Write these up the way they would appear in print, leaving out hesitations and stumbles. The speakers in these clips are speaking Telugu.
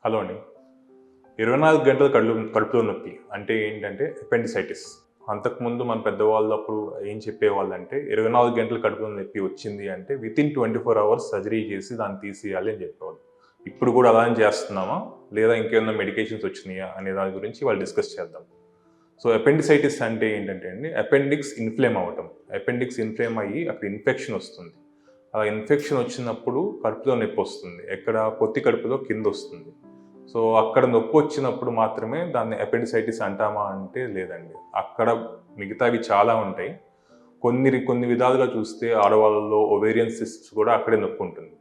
హలో అండి. 24 గంటలు కడుపులో నొప్పి అంటే ఏంటంటే అపెండిసైటిస్. అంతకుముందు మన పెద్దవాళ్ళు అప్పుడు ఏం చెప్పేవాళ్ళంటే 24 గంటలు కడుపులో నొప్పి వచ్చింది అంటే వితిన్ 24 అవర్స్ సర్జరీ చేసి దాన్ని తీసేయాలి అని చెప్పేవాళ్ళు. ఇప్పుడు కూడా అలానే చేస్తున్నామా? లేదా ఇంకేమైనా మెడికేషన్స్ వచ్చినాయా అనే దాని గురించి వాళ్ళు డిస్కస్ చేద్దాం. సో అపెండిసైటిస్ అంటే ఏంటంటే అండి, అపెండిక్స్ ఇన్ఫ్లేమ్ అవ్వటం. అపెండిక్స్ ఇన్ఫ్లేమ్ అయ్యి అక్కడ ఇన్ఫెక్షన్ వస్తుంది. ఆ ఇన్ఫెక్షన్ వచ్చినప్పుడు కడుపులో నొప్పి వస్తుంది. ఎక్కడ? పొత్తి కడుపులో కింద వస్తుంది. సో అక్కడ నొప్పి వచ్చినప్పుడు మాత్రమే దాన్ని అపెండిసైటిస్ అంటామా అంటే లేదండి. అక్కడ మిగతావి చాలా ఉంటాయి. కొన్ని విధాలుగా చూస్తే ఆడవాళ్ళలో ఒవేరియన్ సిస్ట్స్ కూడా అక్కడే నొప్పి ఉంటుంది.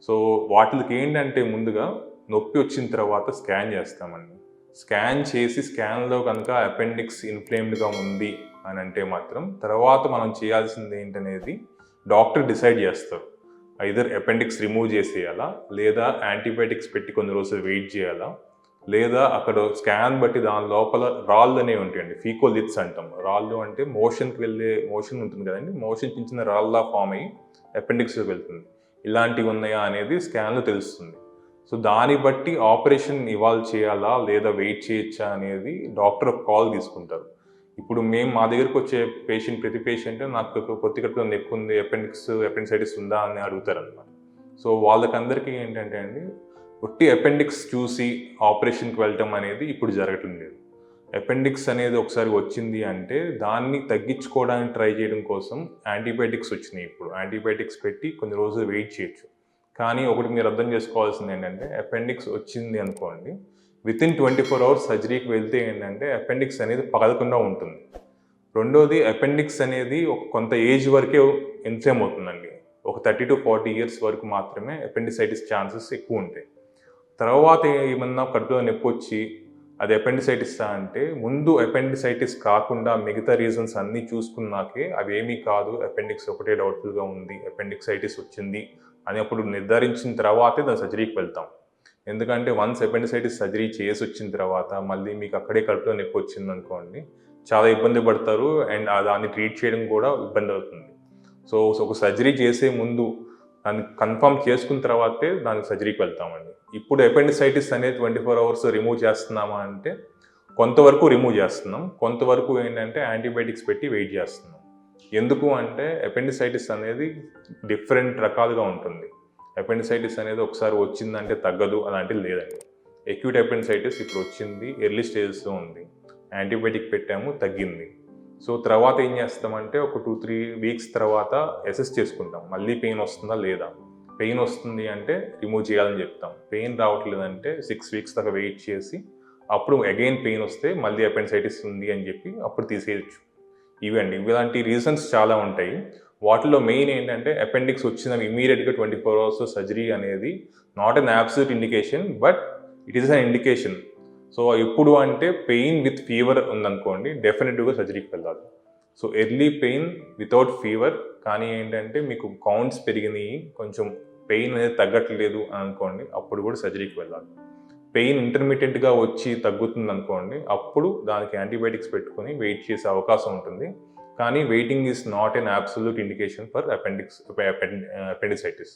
సో వాటికి ఏంటంటే ముందుగా నొప్పి వచ్చిన తర్వాత స్కాన్ చేస్తామండి. స్కాన్ చేసి స్కాన్లో కనుక అపెండిక్స్ ఇన్ఫ్లేమ్డ్గా ఉంది అని అంటే మాత్రం తర్వాత మనం చేయాల్సింది ఏంటనేది డాక్టర్ డిసైడ్ చేస్తారు. ఐదర్ అపెండిక్స్ రిమూవ్ చేసేయాలా, లేదా యాంటీబయాటిక్స్ పెట్టి కొన్ని రోజులు వెయిట్ చేయాలా, లేదా అక్కడ స్కాన్ బట్టి దాని లోపల రాళ్ళు అనేవి ఉంటాయండి, ఫీకోలిత్స్ అంటాం. రాళ్ళు అంటే మోషన్కి వెళ్ళే మోషన్ ఉంటుంది కదండి, మోషన్ చిన్న రాళ్ళలా ఫామ్ అయ్యి అపెండిక్స్కి వెళ్తుంది. ఇలాంటివి ఉన్నాయా అనేది స్కాన్లో తెలుస్తుంది. సో దాన్ని బట్టి ఆపరేషన్ ఇవాల్వ్ చేయాలా లేదా వెయిట్ చేయొచ్చా అనేది డాక్టర్ కాల్ తీసుకుంటారు. ఇప్పుడు మా దగ్గరకు వచ్చే ప్రతి పేషెంట్ నాకు పొత్తి కడుపులో నొప్పి ఉంది, అపెండిసైటిస్ ఉందా అని అడుగుతారనమాట. సో వాళ్ళకందరికీ ఏంటంటే అండి, ఒట్టి అపెండిక్స్ చూసి ఆపరేషన్కి వెళ్ళటం అనేది ఇప్పుడు జరగటం లేదు. అపెండిక్స్ అనేది ఒకసారి వచ్చింది అంటే దాన్ని తగ్గించుకోవడానికి ట్రై చేయడం కోసం యాంటీబయాటిక్స్ వచ్చినాయి. ఇప్పుడు యాంటీబయాటిక్స్ పెట్టి కొన్ని రోజులు వెయిట్ చేయొచ్చు. కానీ ఒకటి మీరు అర్థం చేసుకోవాల్సింది ఏంటంటే, అపెండిక్స్ వచ్చింది అనుకోండి, వితిన్ 24 అవర్స్ సర్జరీకి వెళ్తే ఏంటంటే అపెండిక్స్ అనేది పగలకుండా ఉంటుంది. రెండోది, అపెండిక్స్ అనేది కొంత ఏజ్ వరకే ఇన్ఫ్లేమ్ అవుతుందండి. ఒక 30 to 40 ఇయర్స్ వరకు మాత్రమే అపెండిసైటిస్ ఛాన్సెస్ ఎక్కువ ఉంటాయి. తర్వాత ఏమన్నా కడుపులో నొప్పి వచ్చి అది అపెండిసైటిస్ అంటే ముందు అపెండిసైటిస్ కాకుండా మిగతా రీజన్స్ అన్నీ చూసుకున్నాకే అవేమీ కాదు, అపెండిక్స్ ఒకటే డౌట్ఫుల్గా ఉంది, అపెండిసైటిస్ వచ్చింది అని అప్పుడు నిర్ధారించిన తర్వాతే దాని సర్జరీకి వెళ్తాం. ఎందుకంటే వన్స్ అపెండిసైటిస్ సర్జరీ చేసి వచ్చిన తర్వాత మళ్ళీ మీకు అక్కడే కడుపులో నొప్పి వచ్చింది అనుకోండి, చాలా ఇబ్బంది పడతారు. అండ్ దాన్ని ట్రీట్ చేయడం కూడా ఇబ్బంది అవుతుంది. సో ఒక సర్జరీ చేసే ముందు దాన్ని కన్ఫర్మ్ చేసుకున్న తర్వాతే దానికి సర్జరీకి వెళ్తామండి. ఇప్పుడు అపెండిసైటిస్ అనేది 24 అవర్స్ రిమూవ్ చేస్తున్నామా అంటే కొంతవరకు రిమూవ్ చేస్తున్నాం, కొంతవరకు ఏంటంటే యాంటీబయాటిక్స్ పెట్టి వెయిట్ చేస్తున్నాం. ఎందుకు అంటే అపెండిసైటిస్ అనేది డిఫరెంట్ రకాలుగా ఉంటుంది. అపెండిసైటిస్ అనేది ఒకసారి వచ్చిందంటే తగ్గదు అలాంటిది లేదండి. అక్యూట్ అపెండిసైటిస్ ఇప్పుడు వచ్చింది, ఎర్లీ స్టేజెస్లో ఉంది, యాంటీబయాటిక్ పెట్టాము, తగ్గింది. సో తర్వాత ఏం చేస్తామంటే ఒక 2-3 వీక్స్ తర్వాత అసెస్ చేసుకుంటాం, మళ్ళీ పెయిన్ వస్తుందా లేదా. పెయిన్ వస్తుంది అంటే రిమూవ్ చేయాలని చెప్తాం. పెయిన్ రావట్లేదంటే 6 వీక్స్ దాకా వెయిట్ చేసి అప్పుడు అగైన్ పెయిన్ వస్తే మళ్ళీ అపెండిసైటిస్ ఉంది అని చెప్పి అప్పుడు తీసేయచ్చు. ఇవండి, ఇలాంటి రీజన్స్ చాలా ఉంటాయి. వాటిలో మెయిన్ ఏంటంటే అపెండిక్స్ వచ్చిన ఇమీడియట్గా 24 అవర్స్ సర్జరీ అనేది not an absolute indication, but it is an indication. So ఎప్పుడు అంటే పెయిన్ విత్ ఫీవర్ ఉందనుకోండి, డెఫినెట్గా సర్జరీకి వెళ్ళాలి. So early pain without fever, కానీ ఏంటంటే మీకు కౌంట్స్ పెరిగినాయి, కొంచెం పెయిన్ అనేది తగ్గట్లేదు అనుకోండి, అప్పుడు కూడా సర్జరీకి వెళ్ళాలి. పెయిన్ ఇంటర్మీడియట్గా వచ్చి తగ్గుతుంది అనుకోండి, అప్పుడు దానికి యాంటీబయాటిక్స్ పెట్టుకొని వెయిట్ చేసే అవకాశం ఉంటుంది. కానీ waiting is not an absolute indication for appendicitis.